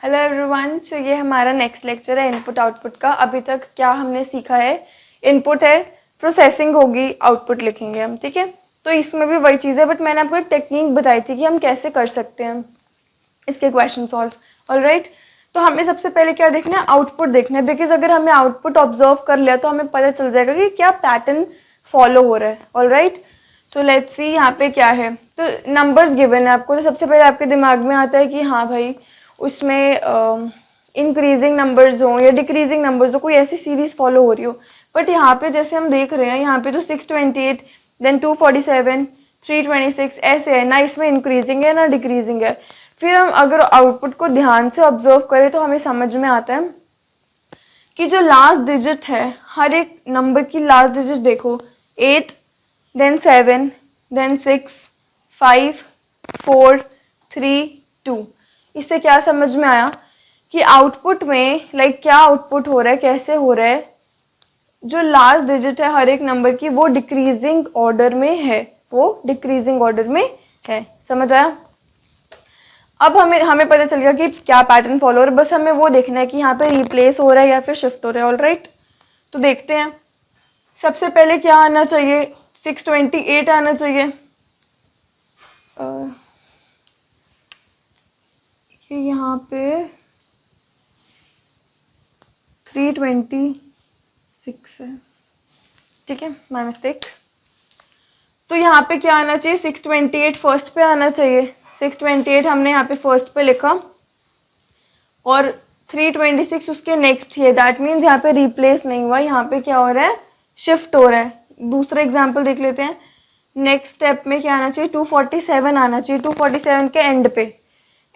Hello everyone. सो ये हमारा next lecture है इनपुट आउटपुट का। अभी तक क्या हमने सीखा है, इनपुट है, प्रोसेसिंग होगी, आउटपुट लिखेंगे हम, ठीक है। तो इसमें भी वही चीज़ है, बट मैंने आपको एक टेक्निक बताई थी कि हम कैसे कर सकते हैं इसके क्वेश्चन सॉल्व। ऑलराइट, तो हमें सबसे पहले क्या देखना है, आउटपुट देखना है। बिकॉज अगर हमें आउटपुट ऑब्जर्व कर लिया तो हमें पता चल जाएगा कि क्या पैटर्न फॉलो हो रहा है। ऑलराइट, सो लेट्स सी यहाँ पे क्या है। तो नंबर्स गिवन है आपको, तो सबसे पहले आपके दिमाग में आता है कि हाँ भाई उसमें इंक्रीजिंग नंबर्स हो या डिक्रीजिंग नंबर्स हो, कोई ऐसी सीरीज फॉलो हो रही हो। बट यहाँ पे जैसे हम देख रहे हैं, यहाँ पे तो 628, देन 247, 326 ऐसे है ना, इसमें इंक्रीजिंग है ना डिक्रीजिंग है। फिर हम अगर आउटपुट को ध्यान से ऑब्जर्व करें तो हमें समझ में आता है कि जो लास्ट डिजिट है, हर एक नंबर की लास्ट डिजिट देखो, 8, देन 7, देन 6, 5, 4, 3, 2। इससे क्या समझ में आया कि आउटपुट में क्या आउटपुट हो रहा है, कैसे हो रहा है, जो लास्ट डिजिट है हर एक नंबर की वो डिक्रीजिंग ऑर्डर में है, वो डिक्रीजिंग ऑर्डर में है। समझ आया? अब हमें पता चल गया कि क्या पैटर्न फॉलो हो रहा है, बस हमें वो देखना है कि यहाँ पे रिप्लेस हो रहा है या फिर शिफ्ट हो रहा है। ऑलराइट, तो देखते हैं। सबसे पहले क्या आना चाहिए, 628 आना चाहिए। यहाँ पे 326 है, ठीक है, माय मिस्टेक। तो यहाँ पे क्या आना चाहिए, 628 फर्स्ट पे आना चाहिए। 628 हमने यहाँ पे फर्स्ट पे लिखा और 326 उसके नेक्स्ट ही है। दैट मीन्स यहाँ पे रिप्लेस नहीं हुआ, यहाँ पे क्या हो रहा है, शिफ्ट हो रहा है। दूसरा एग्जाम्पल देख लेते हैं। नेक्स्ट स्टेप में क्या आना चाहिए, 247 आना चाहिए। 247 के एंड पे,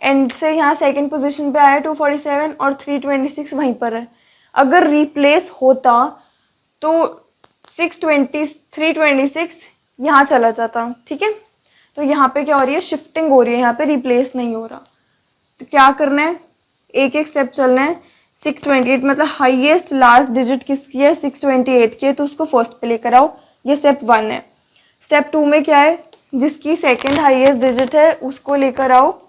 एंड से यहाँ सेकंड पोजीशन पे आया 247 और 326 वहीं पर है। अगर रिप्लेस होता तो 326 यहाँ चला जाता, ठीक है। तो यहाँ पे क्या हो रही है, शिफ्टिंग हो रही है, यहाँ पे रिप्लेस नहीं हो रहा। तो क्या करना है, एक एक स्टेप चलना है। 628 मतलब हाईएस्ट लास्ट डिजिट किसकी है, 628 की है, तो उसको फर्स्ट पे लेकर आओ। ये स्टेप 1 है। स्टेप 2 में क्या है, जिसकी सेकंड हाईएस्ट डिजिट है उसको लेकर आओ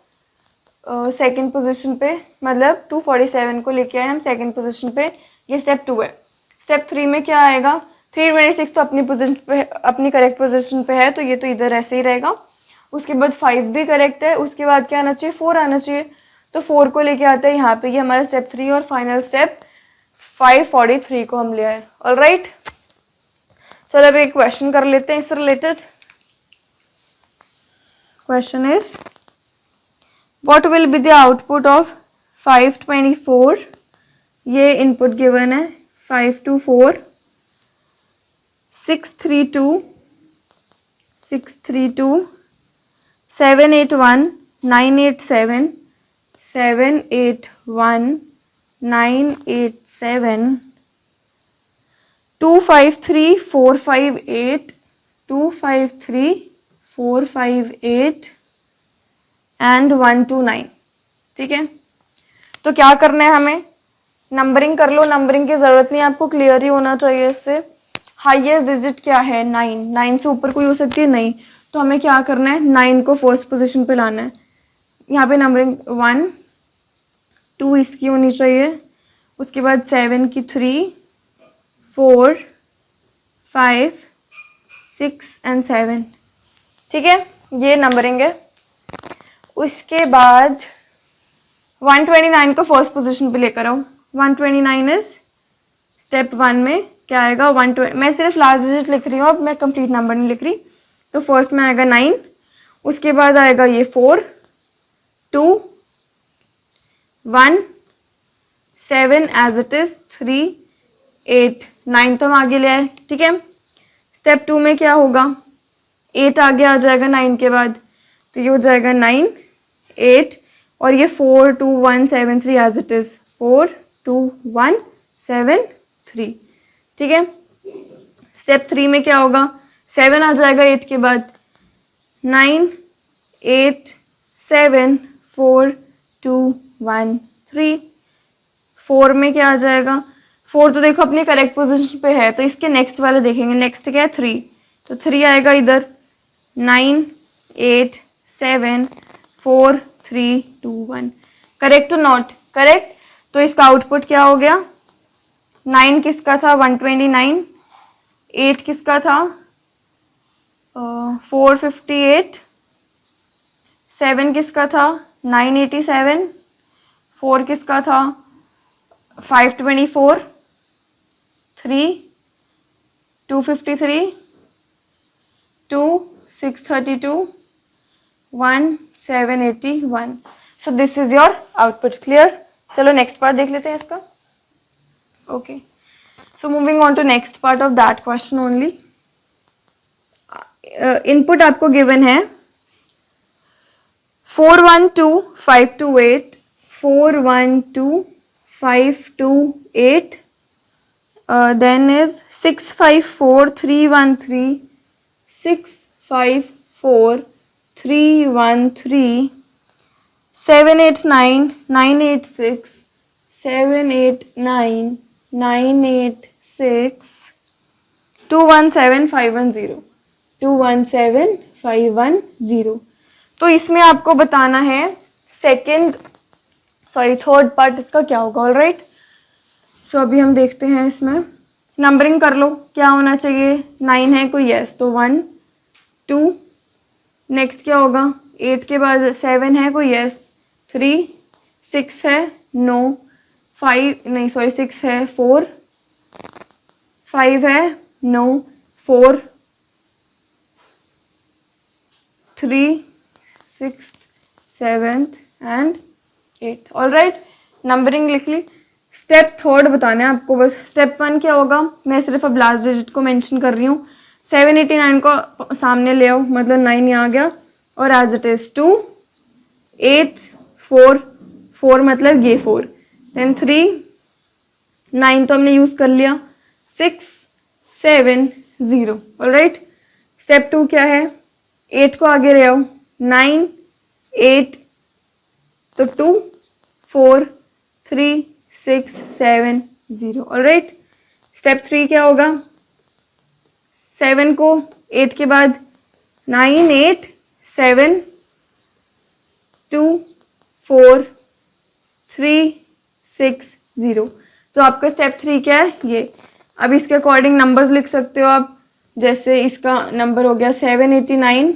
सेकंड पोजीशन पे, मतलब 247 को लेके आए हम सेकंड पोजीशन पे। ये स्टेप 2 है। स्टेप 3 में क्या आएगा, 326 तो अपनी पोजीशन पे, अपनी करेक्ट पोजीशन पे है, तो ये तो इधर ऐसे ही रहेगा। उसके बाद 5 भी करेक्ट है। उसके बाद क्या आना चाहिए, 4 आना चाहिए, तो 4 को लेके आते हैं यहाँ पे। ये हमारा स्टेप 3 और फाइनल स्टेप 543 को हम ले आए। ऑलराइट, चलो अब एक क्वेश्चन कर लेते हैं इससे related. Question is, what will be the output of 524। ये इनपुट गिवन है 524, 632, 781, 987, 781, 987, 253, 458, 253, 458 एंड 129, ठीक है। तो क्या करना है, हमें नंबरिंग कर लो। नंबरिंग की ज़रूरत नहीं, आपको क्लियर ही होना चाहिए इससे। हाईएस्ट डिजिट क्या है, 9। 9 से ऊपर कोई हो सकती है, नहीं। तो हमें क्या करना है, 9 को फर्स्ट पोजीशन पे लाना है। यहाँ पे नंबरिंग 1, 2 इसकी होनी चाहिए। उसके बाद 7 की 3, 4, 5, 6 एंड 7, ठीक है। ये नंबरिंग है। उसके बाद 129 को फर्स्ट पोजीशन पे लेकर आओ। 129 इज स्टेप 1 में क्या आएगा, 120। मैं सिर्फ लास्ट डिजिट लिख रही हूँ, अब मैं कंप्लीट नंबर नहीं लिख रही। तो फर्स्ट में आएगा 9, उसके बाद आएगा ये 4, 2, 1, 7 एज इट इज, 3, 8, 9 तो हम आगे ले आए, ठीक है। स्टेप 2 में क्या होगा, 8 आगे आ जाएगा 9 के बाद, तो ये हो जाएगा 9, 8 और ये 4, 2, 1, 7, 3 एज इट इज, 4, 2, 1, 7, 3, ठीक है। स्टेप 3 में क्या होगा, 7 आ जाएगा 8 के बाद, 9, 8, 7, 4, 2, 1, 3। 4 में क्या आ जाएगा, 4 तो देखो अपनी करेक्ट पोजीशन पे है, तो इसके नेक्स्ट वाले देखेंगे। नेक्स्ट क्या है, 3, तो 3 आएगा इधर। 9, 8, 7, 4, 3, 2, 1। करेक्ट और नॉट, करेक्ट। तो इसका आउटपुट क्या हो गया, 9 किसका था 129, 8 किसका था 458, 7 किसका था 987, 4 किसका था 524, 3 253, 2 632, 1 781. So this is your output. Clear? चलो नेक्स्ट पार्ट देख लेते हैं इसका. Okay. So moving on to next part of that question only. Input आपको given है 412528, 412528, then is 654313, 654313, 789 986, 789 986, 217510, 217510. तो इसमें आपको बताना है थर्ड पार्ट इसका क्या होगा. All right. सो अभी हम देखते हैं इसमें. नंबरिंग कर लो, क्या होना चाहिए. 9 है कोई यस, तो 1 2. नेक्स्ट क्या होगा, 8 के बाद 7 है कोई यस, 3. 6 है नो, 5 नहीं सॉरी 6 है 4. 5 है no, 4. 3 6th 7th and 8th. All right. Numbering लिख ली. स्टेप थर्ड बताना है आपको बस. स्टेप 1 क्या होगा, मैं सिर्फ अब लास्ट डिजिट को मेंशन कर रही हूँ. 789 को सामने ले आओ, मतलब 9 यहाँ आ गया, और एज इट इज 2 8 4 4 मतलब ये 4. देन 3 9 तो हमने यूज कर लिया, 6 7 0. All right. स्टेप 2 क्या है, 8 को आगे ले आओ, 9 8 तो 2 4 3 6 7 0. All right. स्टेप 3 क्या होगा, 7 को 8 के बाद 9 8 7 2 4 3 6 0. तो आपका स्टेप 3 क्या है ये. अब इसके अकॉर्डिंग नंबर्स लिख सकते हो आप. जैसे इसका नंबर हो गया 789,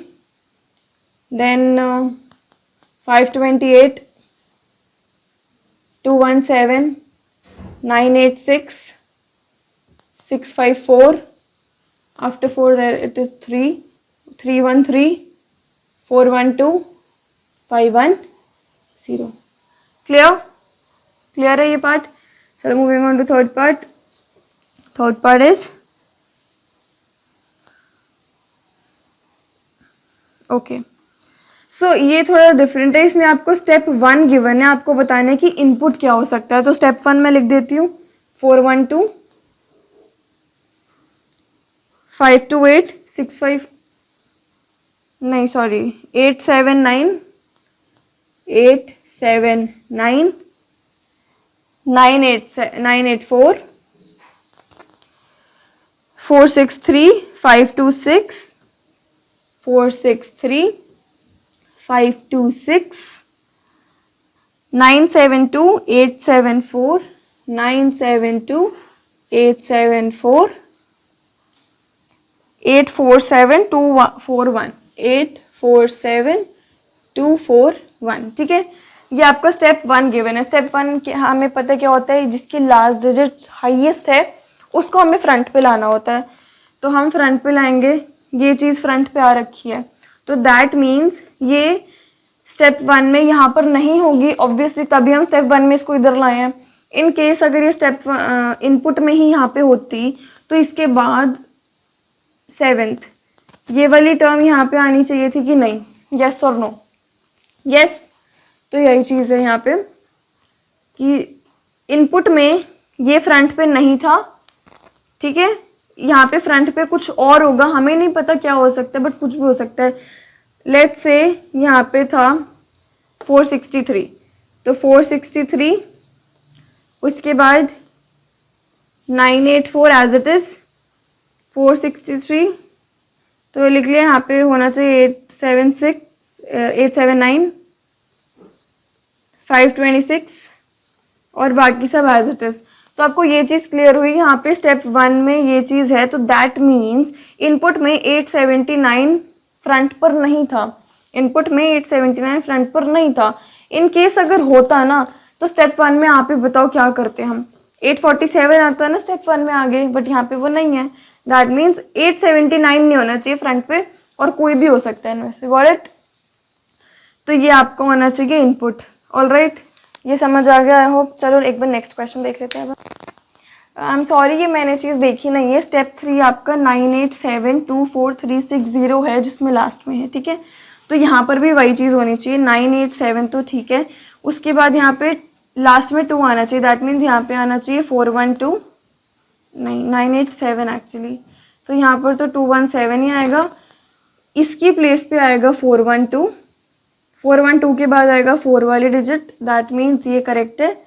then 528, 217, 986, 654. After 4 there it is 3, 313, 412, 510. Clear? Clear है ये पार्ट. चलो moving on to third part. Third part is okay. So ये थोड़ा डिफरेंट है. इसमें आपको स्टेप 1 गिवन है, आपको बताना है कि इनपुट क्या हो सकता है. तो स्टेप 1 में लिख देती हूँ 412 528 65 नहीं सॉरी 879 879 984 463 526 463 526 972 874 972 874 847 241 847 241. ठीक है. ये आपका स्टेप 1 गिवन है. स्टेप 1 हमें पता क्या होता है, जिसकी लास्ट डिजिट हाईएस्ट है उसको हमें फ्रंट पे लाना होता है. तो हम फ्रंट पे लाएंगे, ये चीज़ फ्रंट पे आ रखी है, तो दैट मीन्स ये स्टेप 1 में यहाँ पर नहीं होगी ऑब्वियसली, तभी हम स्टेप 1 में इसको इधर लाए हैं. इन केस अगर ये स्टेप इनपुट में ही यहाँ पे होती तो इसके बाद 7th ये वाली टर्म यहाँ पे आनी चाहिए थी कि नहीं. यस और नो. यस. तो यही चीज़ है यहाँ पे कि इनपुट में ये फ्रंट पे नहीं था. ठीक है. यहाँ पे फ्रंट पे कुछ और होगा, हमें नहीं पता क्या हो सकता है, बट कुछ भी हो सकता है. लेट्स से यहाँ पे था 463, तो 463 उसके बाद 984 एज इट इज 463, तो लिख लिया. यहाँ पे होना चाहिए 879 526 और बाकी सब एज इट इज। तो आपको ये चीज़ क्लियर हुई, यहाँ पे स्टेप 1 में ये चीज़ है, तो दैट मीन्स इनपुट में 879 फ्रंट पर नहीं था, इनपुट में 879 फ्रंट पर नहीं था। इन केस अगर होता ना तो स्टेप 1 में आप ही बताओ क्या करते हम, 847 आता है ना स्टेप 1 में आगे, बट यहाँ पे वो नहीं है। दैट मीन्स 879 नहीं होना चाहिए फ्रंट पे, और कोई भी हो सकता है इनमें से। Got it? तो ये आपको होना चाहिए इनपुट। ऑलराइट, ये समझ आ गया आई होप। चलो एक बार नेक्स्ट क्वेश्चन देख लेते हैं। आई एम सॉरी, ये मैंने चीज़ देखी नहीं है। स्टेप 3 आपका 98724360 है, जिसमें लास्ट में है, ठीक है। तो यहाँ पर भी वही चीज़ होनी चाहिए, 987 तो ठीक है। उसके बाद यहाँ पे लास्ट में 2 आना चाहिए, दैट मीन्स यहाँ पे आना चाहिए 412, नहीं 987 एक्चुअली, तो यहाँ पर तो 217 ही आएगा। इसकी प्लेस पे आएगा 412, 412 के बाद आएगा 4 वाली डिजिट, दैट मीन्स ये करेक्ट है।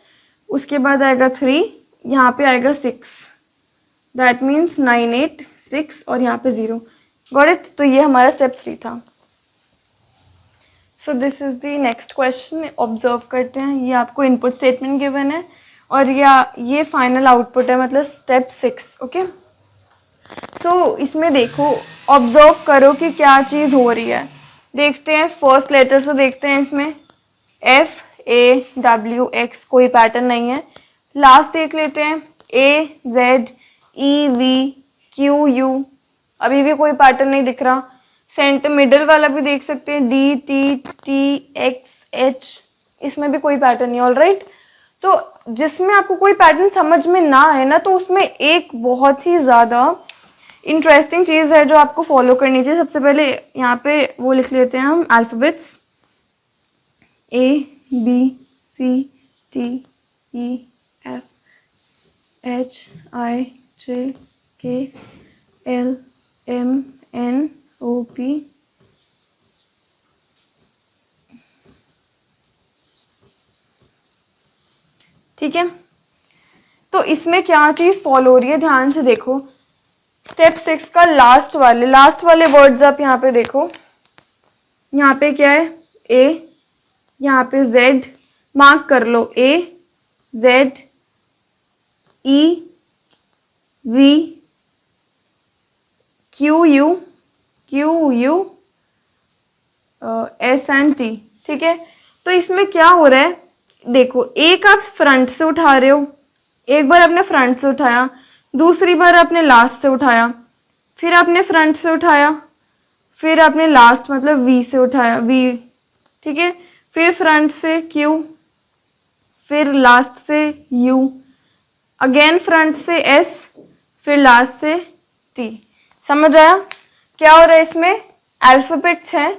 उसके बाद आएगा 3, यहाँ पे आएगा 6, दैट मीन्स 986, और यहाँ पे 0। Got it? तो ये हमारा स्टेप 3 था। सो this is the next question, observe करते हैं। ये आपको इनपुट स्टेटमेंट गिवन है, और ये फाइनल आउटपुट है, मतलब स्टेप 6। ओके, सो इसमें देखो, ऑब्जर्व करो कि क्या चीज़ हो रही है। देखते हैं फर्स्ट लेटर से, देखते हैं इसमें FAWX, कोई पैटर्न नहीं है। लास्ट देख लेते हैं AZEVQU, अभी भी कोई पैटर्न नहीं दिख रहा। सेंटर मिडल वाला भी देख सकते हैं DTTXH, इसमें भी कोई पैटर्न नहीं। ऑलराइट, तो जिसमें आपको कोई पैटर्न समझ में ना आए ना, तो उसमें एक बहुत ही ज़्यादा इंटरेस्टिंग चीज़ है जो आपको फॉलो करनी चाहिए। सबसे पहले यहाँ पे वो लिख लेते हैं हम अल्फ़ाबेट्स, ABCDEFGHIJKLMNOP, ठीक है। तो इसमें क्या चीज़ फॉलो हो रही है, ध्यान से देखो। स्टेप 6 का लास्ट वाले वर्ड्स आप यहाँ पे देखो। यहाँ पे क्या है, ए, यहाँ पे जेड, मार्क कर लो, AZEVQ SNT, ठीक है। तो इसमें क्या हो रहा है, देखो, एक आप फ्रंट से उठा रहे हो, एक बार आपने फ्रंट से उठाया, दूसरी बार आपने लास्ट से उठाया, फिर आपने फ्रंट से उठाया, फिर आपने लास्ट मतलब V से उठाया, V, ठीक है। फिर फ्रंट से Q, फिर लास्ट से U, अगेन फ्रंट से S, फिर लास्ट से T। समझ आया क्या हो रहा है इसमें? अल्फ़ाबेट्स हैं,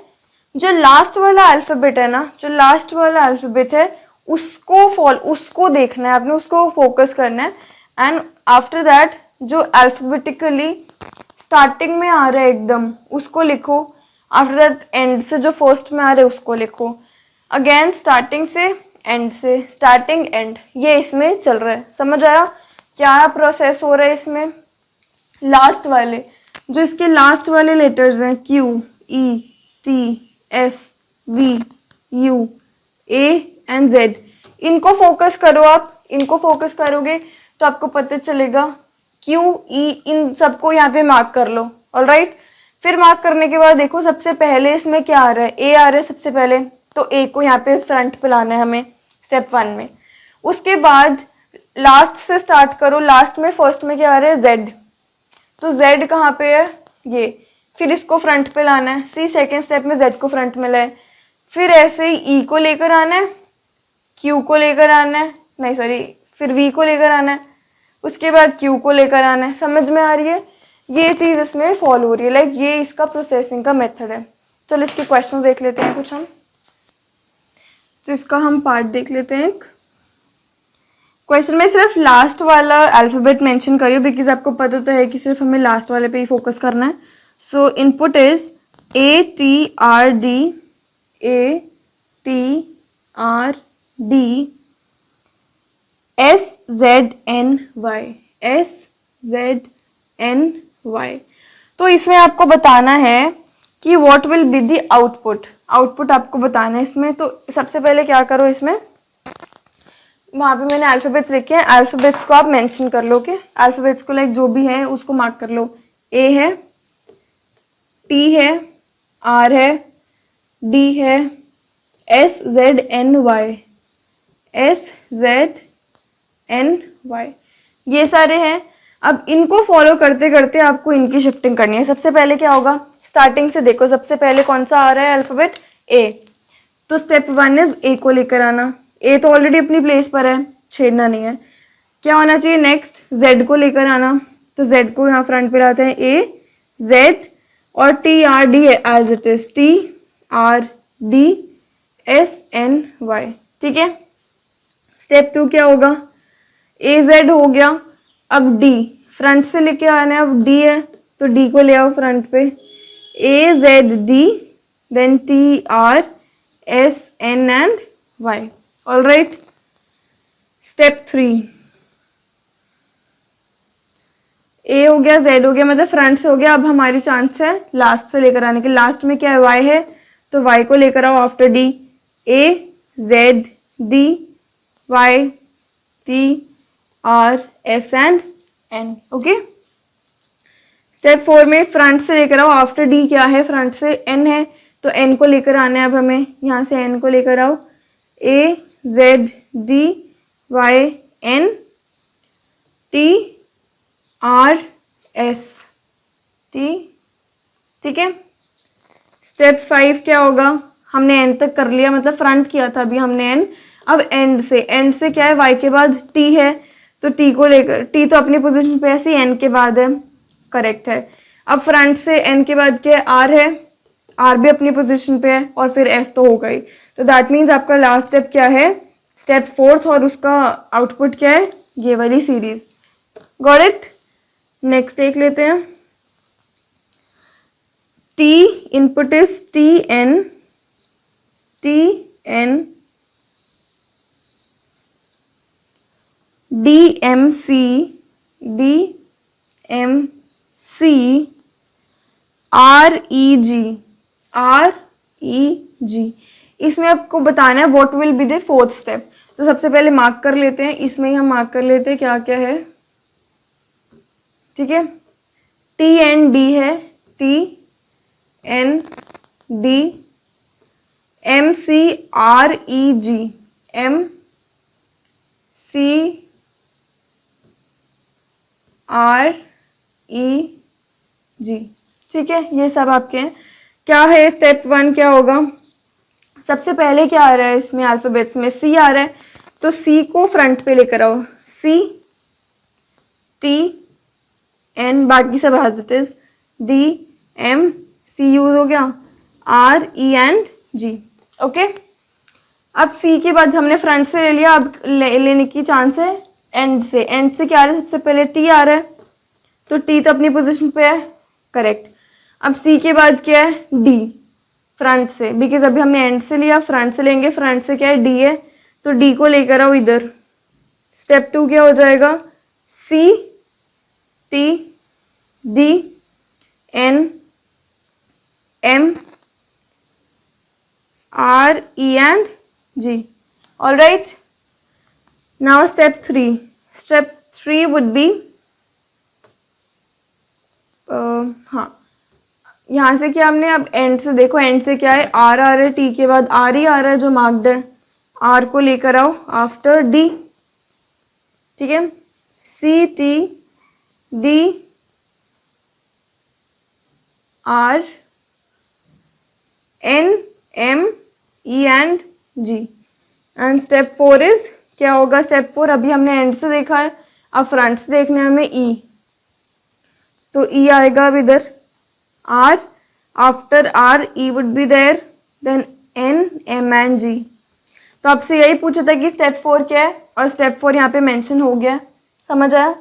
जो लास्ट वाला अल्फ़ाबेट है ना, जो लास्ट वाला अल्फ़ाबेट है उसको देखना है आपने, उसको फोकस करना है। एंड आफ्टर दैट जो अल्फ़ाबेटिकली स्टार्टिंग में आ रहा है एकदम, उसको लिखो। आफ्टर दैट एंड से जो फर्स्ट में आ रहा है उसको लिखो। अगेन स्टार्टिंग से एंड से, स्टार्टिंग एंड, ये इसमें चल रहा है। समझ आया क्या प्रोसेस हो रहा है इसमें? लास्ट वाले, जो इसके लास्ट वाले लेटर्स हैं, QETSVUA&Z, इनको फोकस करो आप। इनको फोकस करोगे तो आपको पता चलेगा। QE, इन सबको यहाँ पे मार्क कर लो। ऑलराइट, फिर मार्क करने के बाद देखो सबसे पहले इसमें क्या आ रहा है, A आ रहा है सबसे पहले, तो A को यहाँ पे फ्रंट पे लाना है हमें स्टेप 1 में। उसके बाद लास्ट से स्टार्ट करो, लास्ट में फर्स्ट में क्या आ रहा है, Z, तो Z कहाँ पे है, ये, फिर इसको फ्रंट पे लाना है। सी सेकेंड स्टेप में Z को फ्रंट में लाए, फिर ऐसे ही E को लेकर आना है, Q को लेकर आना है, नहीं सॉरी, फिर V को लेकर आना है, उसके बाद Q को लेकर आना है। समझ में आ रही है? ये चीज़ इसमें फॉलो हो रही है, लाइक ये इसका प्रोसेसिंग का मेथड है। चलो इसके क्वेश्चन देख लेते हैं कुछ हम, तो इसका हम पार्ट देख लेते हैं। एक क्वेश्चन में सिर्फ लास्ट वाला अल्फ़ाबेट मेंशन करियो, बिकॉज आपको पता तो है कि सिर्फ हमें लास्ट वाले पे ही फोकस करना है। सो इनपुट इज ATRD SZNY। तो इसमें आपको बताना है कि what will be the output. Output आपको बताना है इसमें। तो सबसे पहले क्या करो, इसमें वहाँ पे मैंने अल्फ़ाबेट्स लिखे हैं, अल्फ़ाबेट्स को आप मेंशन कर लो, ओके। अल्फ़ाबेट्स को लाइक जो भी है उसको मार्क कर लो। ए है, टी है, आर है, डी है, S Z N Y, S Z N Y, ये सारे हैं। अब इनको फॉलो करते करते आपको इनकी शिफ्टिंग करनी है। सबसे पहले क्या होगा, स्टार्टिंग से देखो, सबसे पहले कौन सा आ रहा है अल्फ़ाबेट, ए। तो स्टेप 1 इज ए को लेकर आना। ए तो ऑलरेडी अपनी प्लेस पर है, छेड़ना नहीं है। क्या होना चाहिए नेक्स्ट, जेड को लेकर आना। तो जेड को यहाँ फ्रंट पे लाते हैं, ए जेड, और T R D as it is, T R D S N Y, ठीक है। स्टेप 2 क्या होगा, ए जेड हो गया। अब डी फ्रंट से लेके आना है, अब डी है तो डी को ले आओ फ्रंट पे, A Z D, then T R S N and Y, all right. Step 3, A हो गया, जेड हो गया, मतलब फ्रंट से हो गया। अब हमारी चांस है लास्ट से लेकर आने के। लास्ट में क्या है, वाई है, तो वाई को लेकर आओ after D, A Z D Y T R S and N, okay. Step 4 में फ्रंट से लेकर आओ आफ्टर डी, क्या है फ्रंट से, एन है, तो एन को लेकर आना है। अब हमें यहाँ से एन को लेकर आओ, A Z D Y N T R S T, ठीक है। स्टेप 5 क्या होगा, हमने एन तक कर लिया, मतलब फ्रंट किया था अभी हमने एन। अब एंड से क्या है, वाई के बाद टी है, तो टी को लेकर, टी तो अपनी पोजीशन पे ऐसे एन के बाद है, करेक्ट है। अब फ्रंट से एन के बाद क्या है, आर है, आर भी अपनी पोजीशन पे है, और फिर एस तो होगा ही। तो दैट मीन्स आपका लास्ट स्टेप क्या है, स्टेप 4, और उसका आउटपुट क्या है, ये वाली सीरीज। Got it. नेक्स्ट देख लेते हैं। T input is T N D M C R E G. इसमें आपको बताना है what will be the 4th step. तो सबसे पहले मार्क कर लेते हैं, इसमें ही हम मार्क कर लेते हैं क्या क्या है, ठीक है। टी एन डी है, T N D, M C R E G, M C R E G, ठीक है। ये सब आपके हैं। क्या है स्टेप 1 क्या होगा, सबसे पहले क्या आ रहा है इसमें अल्फाबेट्स में, सी आ रहा है, तो सी को फ्रंट पे लेकर आओ, सी टी एन, बाकी सब as it is, D M C use हो गया, R E and G, okay. अब सी के बाद हमने फ्रंट से ले लिया, अब लेने की चांस है एंड से। एंड से क्या आ रहा है, सबसे पहले टी आ रहा है, तो टी तो अपनी पोजीशन पे है, करेक्ट। अब सी के बाद क्या है, डी फ्रंट से, बिकॉज अभी हमने एंड से लिया, फ्रंट से लेंगे, फ्रंट से क्या है, डी है, तो डी को लेकर आओ इधर। स्टेप 2 क्या हो जाएगा, C T D N M R E and G, all right. Now step 3, step 3 would be, हाँ, यहाँ से क्या हमने, अब एंड से देखो, एंड से क्या है, आर आ रहा है, टी के बाद आर ही आ रहा है जो मार्क्ड है, आर को लेकर आओ आफ्टर डी, ठीक है। C T D R N M E and G, and step 4 is क्या होगा, स्टेप 4 अभी हमने एंड से देखा है, अब फ्रंट से देखना है हमें, ई, तो ई आएगा अब इधर, R, after R E would be there, then N M and G. तो आपसे यही पूछा था कि स्टेप 4 क्या है, और स्टेप 4 यहाँ पे मेंशन हो गया, समझ आया,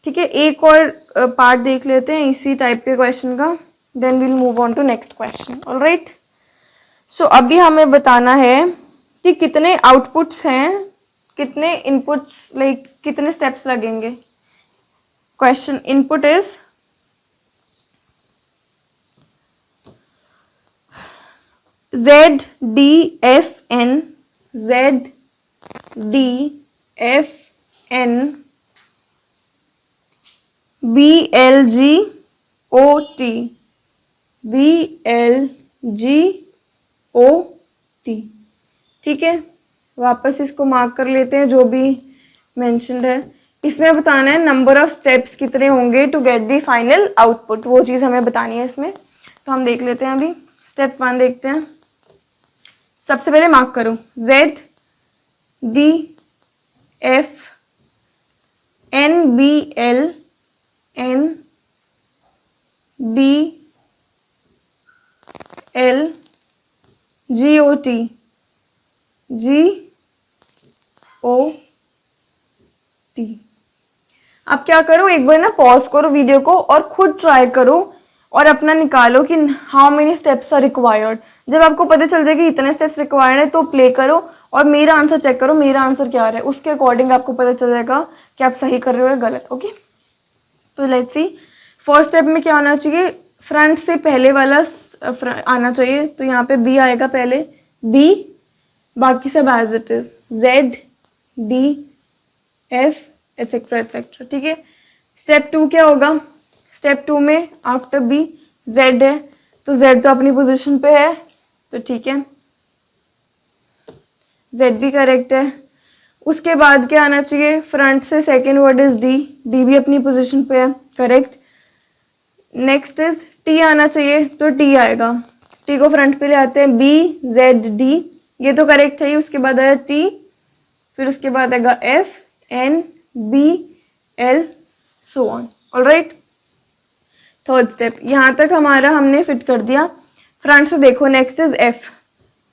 ठीक है। एक और पार्ट देख लेते हैं इसी टाइप के क्वेश्चन का, then will move on to next question, all right. So अभी हमें बताना है कि कितने आउटपुट्स हैं, कितने इनपुट्स, लाइक कितने स्टेप्स लगेंगे। Question input is Z D F N, Z D F N B L G O T, B L G O T. ठीक है, वापस इसको मार्क कर लेते हैं जो भी मेंशन्ड है। इसमें बताना है नंबर ऑफ स्टेप्स कितने होंगे to get the final output, वो चीज़ हमें बतानी है इसमें। तो हम देख लेते हैं, अभी स्टेप 1 देखते हैं। सबसे पहले मार्क करो Z D F N B L N B L G O T G O T। अब क्या करो, एक बार ना पॉज करो वीडियो को और खुद ट्राई करो और अपना निकालो कि how many steps are required. जब आपको पता चल जाए कि इतने स्टेप्स रिक्वायर्ड है तो प्ले करो और मेरा आंसर चेक करो, मेरा आंसर क्या आ रहा है, उसके अकॉर्डिंग आपको पता चल जाएगा कि आप सही कर रहे हो या गलत। ओके, तो लेट्स सी। फर्स्ट स्टेप में क्या होना चाहिए, फ्रंट से पहले वाला आना चाहिए। तो यहाँ पे बी आएगा पहले, बी, बाकी सब as it is, Z D F etcetera etcetera. ठीक है, स्टेप 2 क्या होगा, स्टेप 2 में आफ्टर बी जेड है, तो जेड तो अपनी पोजीशन पे है, तो ठीक है, जेड भी करेक्ट है। उसके बाद क्या आना चाहिए, फ्रंट से second word is D, D भी अपनी पोजीशन पे है, करेक्ट। नेक्स्ट इज टी आना चाहिए, तो टी आएगा, टी को फ्रंट पे ले आते हैं, बी जेड डी, ये तो करेक्ट है। उसके बाद आया टी, फिर उसके बाद आएगा F N B L so on. Alright, third step यहाँ तक हमारा हमने फिट कर दिया। फ्रंट से देखो, नेक्स्ट इज एफ,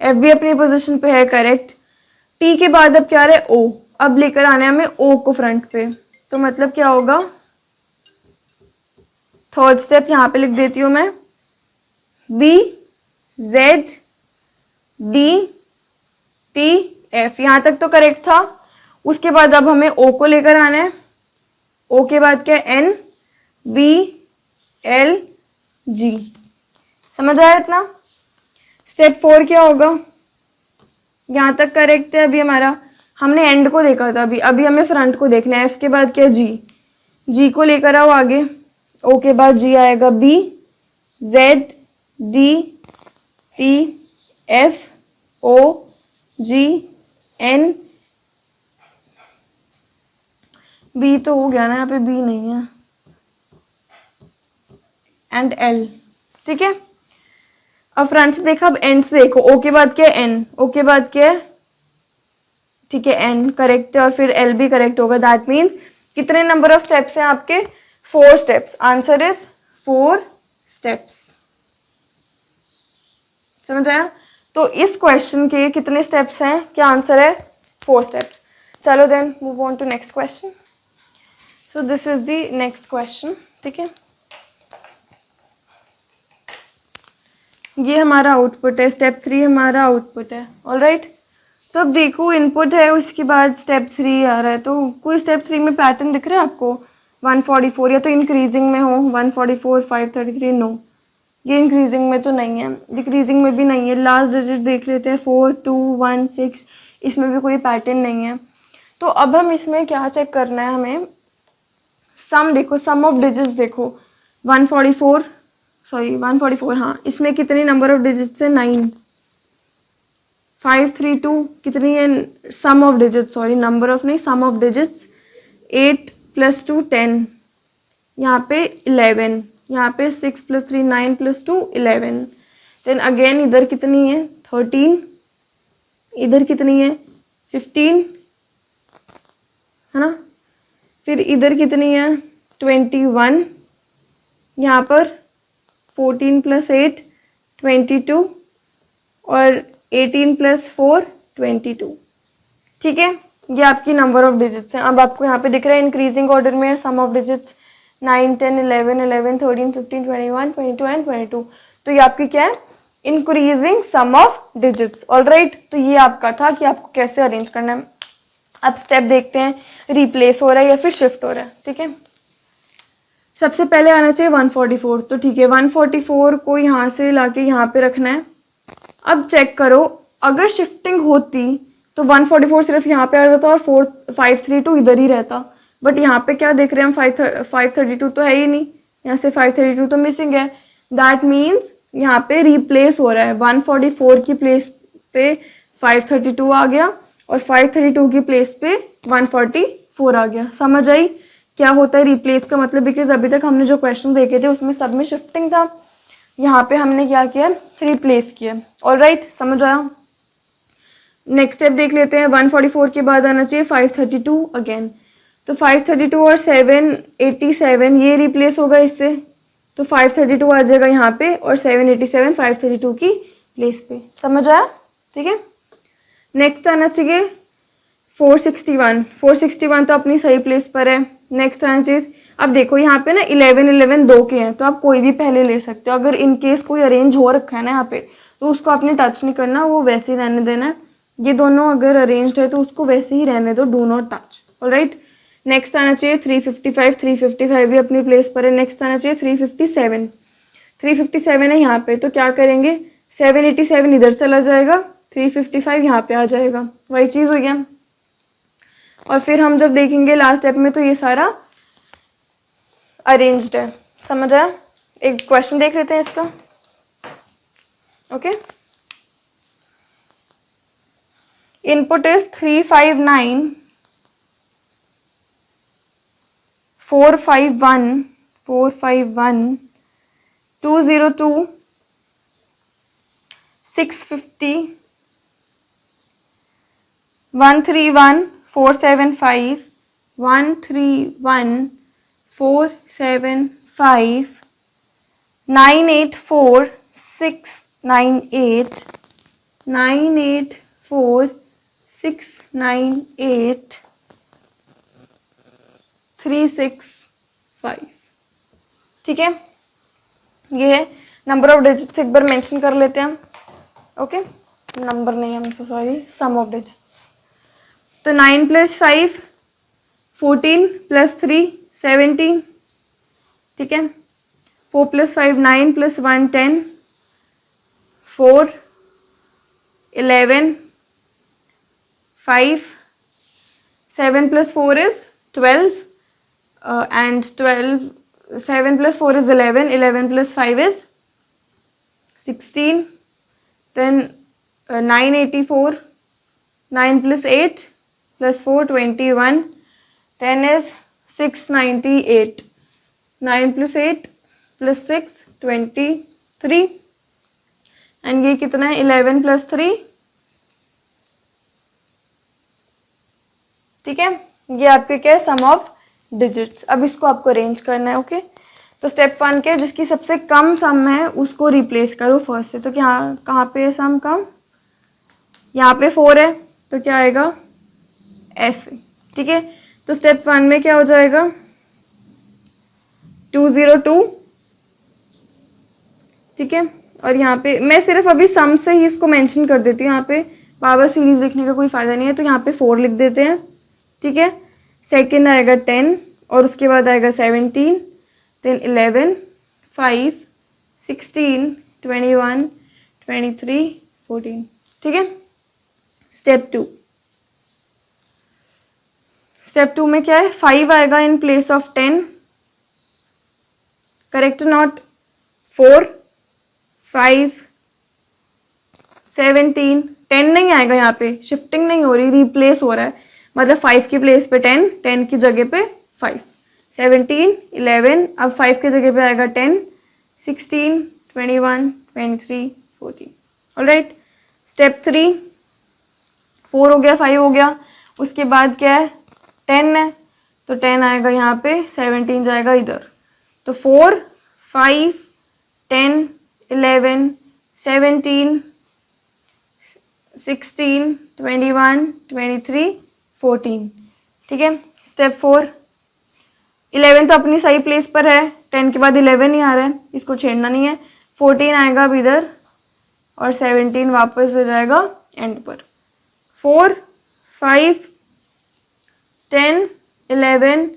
एफ भी अपनी पोजीशन पे है, करेक्ट। टी के बाद अब क्या आ रहा है, ओ, अब लेकर आना है हमें ओ को फ्रंट पे, तो मतलब क्या होगा, थर्ड स्टेप यहाँ पे लिख देती हूँ मैं, B Z D T F, यहाँ तक तो करेक्ट था। उसके बाद अब हमें ओ को लेकर आना है, ओ के बाद क्या, एन बी एल जी, समझ आया इतना। स्टेप 4 क्या होगा, यहाँ तक करेक्ट है। अभी हमारा, हमने एंड को देखा था, अभी हमें फ्रंट को देखना है। एफ के बाद क्या, जी, जी को लेकर आओ आगे, ओ के बाद जी आएगा, B Z D T F O G N, B तो हो गया ना, यहाँ पे बी नहीं है, एंड एल। ठीक है, अब फ्रंट से देखा, अब एंड से देखो, ओ के बाद क्या है, एन, ओ के बाद क्या है, ठीक है, एन करेक्ट है, और फिर एल भी करेक्ट होगा। दैट मीन्स कितने नंबर ऑफ स्टेप्स हैं आपके, 4 स्टेप्स। Answer is 4 steps. समझ आया। तो इस क्वेश्चन के कितने स्टेप्स हैं, क्या आंसर है, 4 स्टेप्स। चलो then move on to next question. So this is the next question. ठीक है, ये हमारा आउटपुट है, स्टेप 3 हमारा आउटपुट है। ऑलराइट, तो अब देखो इनपुट है, उसके बाद स्टेप 3 आ रहा है, तो कोई स्टेप 3 में पैटर्न दिख रहा है आपको, 144 या तो इंक्रीजिंग में हो, 144 533, नो ये इंक्रीजिंग में तो नहीं है, डिक्रीजिंग में भी नहीं है। लास्ट डिजिट देख लेते हैं, 4 2 1 6, इसमें भी कोई पैटर्न नहीं है। तो अब हम इसमें क्या चेक करना है, हमें सम देखो, सम ऑफ डिजिट्स देखो, 144 हाँ, इसमें कितनी नंबर ऑफ डिजिट्स है, 9। 532 कितनी है, sum of digits, sorry number of नहीं, सम ऑफ डिजिट्स, 8 + 2 10, यहाँ पे 11, यहाँ पे 6 + 3 9 + 2 11। देन अगेन इधर कितनी है, 13, इधर कितनी है, 15 है ना, फिर इधर कितनी है, 21, यहाँ पर 14 + 8 22, और 18 + 4 22। ठीक है, ये आपकी नंबर ऑफ डिजिट्स हैं। अब आपको यहाँ पे दिख रहा है इंक्रीजिंग ऑर्डर में है सम ऑफ डिजिट्स, 9 10 11 11 13 15 21 22 एंड 22। तो ये आपकी क्या है, increasing sum of digits. Alright, तो ये आपका था कि आपको कैसे अरेंज करना है। अब स्टेप देखते हैं, रिप्लेस हो रहा है या फिर शिफ्ट हो रहा है। ठीक है, सबसे पहले आना चाहिए 144, तो ठीक है, 144 को यहाँ से लाके यहाँ पे रखना है। अब चेक करो, अगर शिफ्टिंग होती तो 144 सिर्फ यहाँ पे आ जाता और 532 इधर ही रहता। बट यहाँ पे क्या देख रहे हैं हम, 532 तो है ही नहीं, यहाँ से 532 तो मिसिंग है। दैट मीन्स यहाँ पे रिप्लेस हो रहा है, 144 की प्लेस पे 532 आ गया और 532 की प्लेस पे 144 आ गया। समझ आई क्या होता है रिप्लेस का मतलब? बिकॉज अभी तक हमने जो क्वेश्चन देखे थे उसमें सब में शिफ्टिंग था, यहाँ पे हमने क्या किया, रिप्लेस किया। ऑलराइट, समझ आया? नेक्स्ट स्टेप देख लेते हैं। 144 के बाद आना चाहिए 532 अगेन। तो 532 और 787 ये रिप्लेस होगा इससे, तो 532 आ जाएगा यहाँ पे और 787 532 की प्लेस पे। समझ आया? ठीक है। नेक्स्ट आना चाहिए 461। 461 तो अपनी सही प्लेस पर है। नेक्स्ट आना चाहिए, अब देखो यहाँ पे ना 11 11 दो के हैं, तो आप कोई भी पहले ले सकते हो। अगर इन केस कोई अरेंज हो रखा है ना यहाँ पे, तो उसको आपने टच नहीं करना, वो वैसे ही रहने देना है। ये दोनों अगर अरेंज्ड है तो उसको वैसे ही रहने दो, do not touch. Alright, next आना चाहिए 355। 355 भी अपनी प्लेस पर है। नेक्स्ट आना चाहिए 357। 357 है यहाँ पे, तो क्या करेंगे, 787 इधर चला जाएगा, 355 यहाँ पे आ जाएगा, वही चीज़ हो गया। और फिर हम जब देखेंगे लास्ट स्टेप में तो ये सारा अरेंज्ड है। समझ आया? एक क्वेश्चन देख लेते हैं इसका। Okay, input is 359 451 202 650 131 475 131 475 984 698 984 698 365। ठीक है, ये है नंबर ऑफ डिजिट्स। एक बार मेंशन कर लेते हैं हम। ओके, नंबर नहीं, हम so sorry, sum of digits. तो 9 + 5 14 + 3 17। ठीक है, 4 + 5 9 + 1 10 4 11 5 7 + 4 is 12 and 12 7 + 4 is 11 11 + 5 is 16 then 984 9 + 8 + 4 21 10 is 698 9 + 8 + 6 23 and ये कितना है 11 + 3। ठीक है, ये आपके क्या है, सम ऑफ डिजिट्स। अब इसको आपको अरेंज करना है। ओके, तो स्टेप 1 के जिसकी सबसे कम सम है उसको रिप्लेस करो फर्स्ट से। तो क्या कहाँ पे है सम कम, यहाँ पे 4 है, तो क्या आएगा ऐसे। ठीक है, तो स्टेप 1 में क्या हो जाएगा 202। ठीक है, और यहाँ पे मैं सिर्फ अभी सम से ही इसको मेंशन कर देती हूँ, यहाँ पे पावर सीरीज लिखने का कोई फ़ायदा नहीं है, तो यहाँ पे 4 लिख देते हैं। ठीक है, सेकेंड आएगा 10 और उसके बाद आएगा 17 देन 11 5 16 21 23 14। ठीक है, स्टेप 2। स्टेप 2 में क्या है 5 आएगा in place of 10, correct not. 4 5 17 10 नहीं आएगा, यहाँ पे शिफ्टिंग नहीं हो रही, रिप्लेस हो रहा है, मतलब 5 की प्लेस पे 10 10 की जगह पे 5 17 11 अब 5 की जगह पे आएगा 10 16 21 23 14। ऑलराइट, स्टेप 3 4 हो गया 5 हो गया, उसके बाद क्या है 10 है, तो 10 आएगा यहाँ पे, 17 जाएगा इधर, तो 4 5 10 11 17 16 21 23 14। ठीक है, स्टेप 4 11 तो अपनी सही प्लेस पर है, 10 के बाद 11 ही आ रहा है, इसको छेड़ना नहीं है। 14 आएगा अब इधर और 17 वापस हो जाएगा एंड पर। 4 5 10 11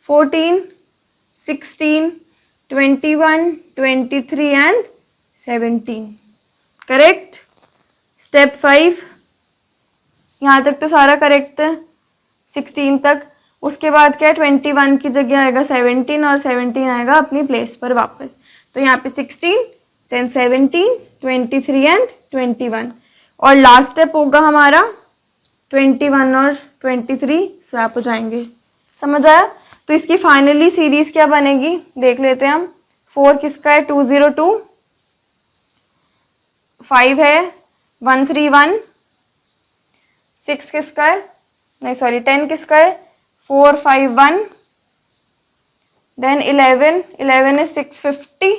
14 16 21 23 एंड 17। करेक्ट। स्टेप 5 यहाँ तक तो सारा करेक्ट है, 16 तक। उसके बाद क्या है, 21 की जगह आएगा 17 और 17 आएगा अपनी प्लेस पर वापस। तो यहाँ पे 16, देन 17, 23 एंड 21, और लास्ट स्टेप होगा हमारा 21 और 23 स्वैप हो जाएंगे। समझ आया? तो इसकी फाइनली सीरीज क्या बनेगी देख लेते हैं हम। 4 किसका है, 202, 5 है 131, 6 किसका है, नहीं सॉरी 10 किसका है, 451, then 11 is 650,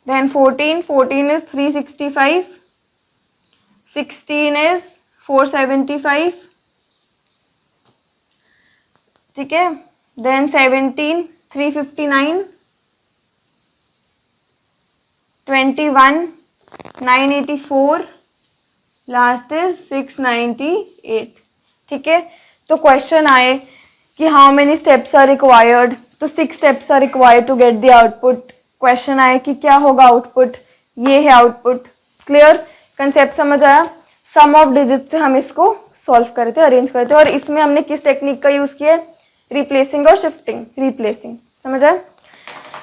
then 14 is 365, 16 is 475, ठीक है, देन 17 359, 21 984, लास्ट इज 698। ठीक है, तो क्वेश्चन आए कि how many steps are required, तो 6 steps are required to get the output. Question आए कि क्या होगा आउटपुट, ये है आउटपुट। क्लियर, कंसेप्ट समझ आया? सम ऑफ डिजिट से हम इसको सॉल्व करते हैं, अरेंज करते हैं, और इसमें हमने किस टेक्निक का यूज किया है, रिप्लेसिंग और शिफ्टिंग, रिप्लेसिंग। समझ आया?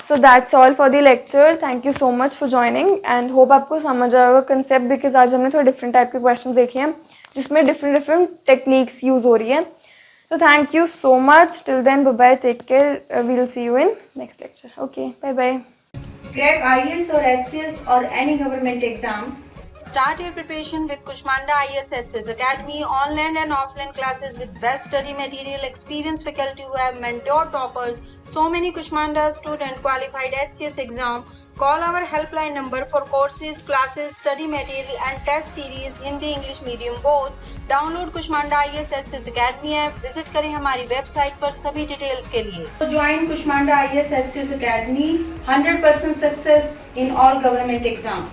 So that's all for the lecture. Thank you so much for joining and hope आपको समझ आएगा कंसेप्ट, बिकॉज आज हमने थोड़े डिफरेंट टाइप के क्वेश्चन देखे हैं जिसमें डिफरेंट टेक्निक्स यूज हो रही है। तो thank you so much, till then bye bye, take care, we will see you in next lecture. Okay, bye bye. Crack IAS or HCS or any government exam. Start your preparation with Kushmanda IAS HCS Academy. Online and offline classes with best study material, experienced faculty who have mentored toppers. So many Kushmanda students qualified HCS exam. Call our helpline number for courses, classes, study material and test series Hindi English medium both. Download Kushmanda IAS HCS Academy app. Visit करें हमारी website पर सभी details के लिए। तो join Kushmanda IAS HCS Academy, 100% success in all government exam.